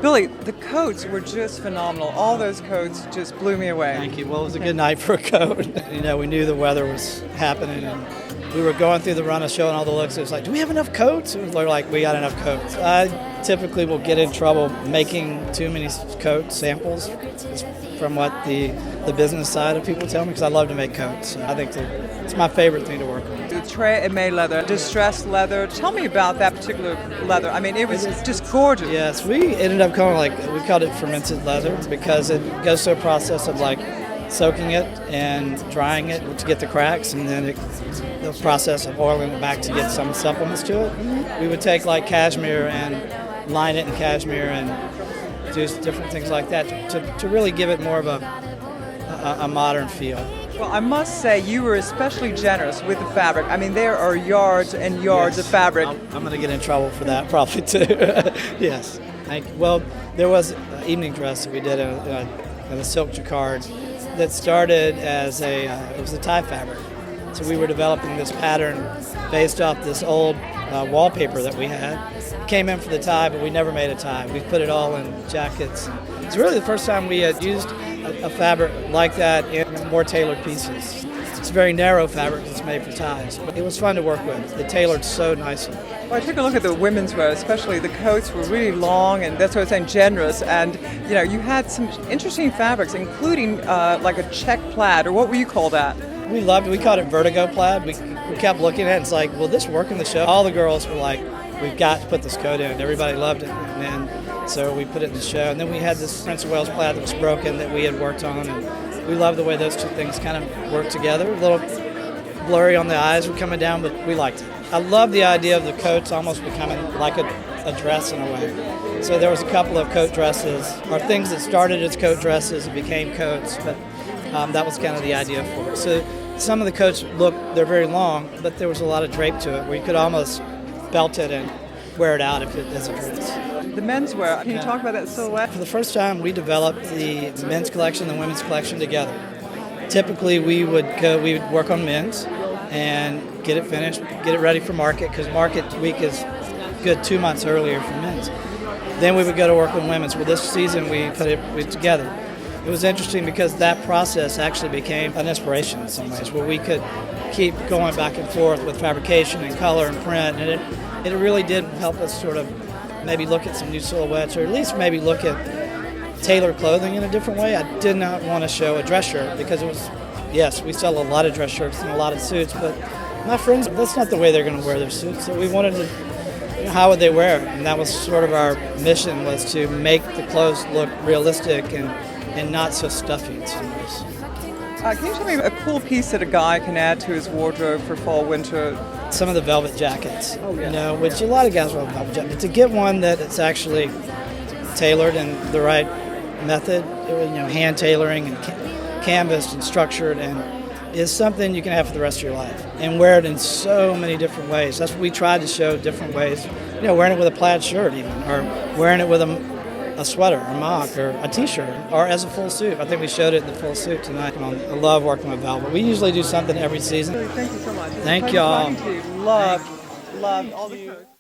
Billy, the coats were just phenomenal. All those coats just blew me away. Thank you. Well, it was a good night for a coat. We knew the weather was happening, and we were going through the run of showing all the looks. It was like, do we have enough coats? It was like, we got enough coats. I typically will get in trouble making too many coat samples from what the business side of people tell me, because I love to make coats. So I think it's my favorite thing to work on. The Trey and May leather, distressed leather. Tell me about that particular leather. I mean, it was just gorgeous. Yes, we ended up calling we called it fermented leather because it goes through a process of soaking it and drying it to get the cracks, and then the process of oiling it back to get some supplements to it. We would take cashmere and line it in cashmere and do different things like that to really give it more of a modern feel. Well, I must say you were especially generous with the fabric. I mean, there are yards and yards of fabric. I'm going to get in trouble for that probably too. Yes. Well, there was an evening dress that we did in a silk jacquard that started as it was a tie fabric. So we were developing this pattern based off this old wallpaper that we had. Came in for the tie, but we never made a tie. We put it all in jackets. It's really the first time we had used a fabric like that in more tailored pieces. It's a very narrow fabric that's made for ties, but it was fun to work with. It tailored so nicely. Well, I took a look at the women's wear, especially the coats were really long, and that's what I was saying, generous. And you had some interesting fabrics, including like a check plaid, or what would you call that? We loved it. We called it vertigo plaid. We kept looking at it, and it's like, will this work in the show? All the girls were like, we've got to put this coat in. Everybody loved it. And then, so we put it in the show. And then we had this Prince of Wales plaid that was broken that we had worked on. And we loved the way those two things kind of worked together. A little blurry on the eyes were coming down, but we liked it. I love the idea of the coats almost becoming like a dress in a way. So there was a couple of coat dresses, or things that started as coat dresses and became coats, but that was kind of the idea for it. So some of the coats they're very long, but there was a lot of drape to it where you could almost belt it and wear it out as a dress. The menswear, can you talk about that silhouette? For the first time, we developed the men's collection and the women's collection together. Typically, we would work on men's and get it finished, get it ready for market, because market week is good 2 months earlier for men's. Then we would go to work on women's. Well, this season we put it together. It was interesting because that process actually became an inspiration in some ways, where we could keep going back and forth with fabrication and color and print, and it really did help us sort of maybe look at some new silhouettes, or at least maybe look at tailored clothing in a different way. I did not want to show a dress shirt because it was, yes, we sell a lot of dress shirts and a lot of suits, but my friends, that's not the way they're going to wear their suits. So we wanted to, how would they wear it? And that was sort of our mission, was to make the clothes look realistic and not so stuffy in some ways. Can you tell me a cool piece that a guy can add to his wardrobe for fall, winter? Some of the velvet jackets, which a lot of guys wear velvet jackets. But to get one that it's actually tailored in the right method, hand tailoring and canvassed and structured, and is something you can have for the rest of your life and wear it in so many different ways. That's what we tried to show, different ways. Wearing it with a plaid shirt even, or wearing it with a sweater, a mock, or a t-shirt, or as a full suit. I think we showed it in the full suit tonight. I love working with velvet. We usually do something every season. Thank you so much. Thank y'all. Love all the coats.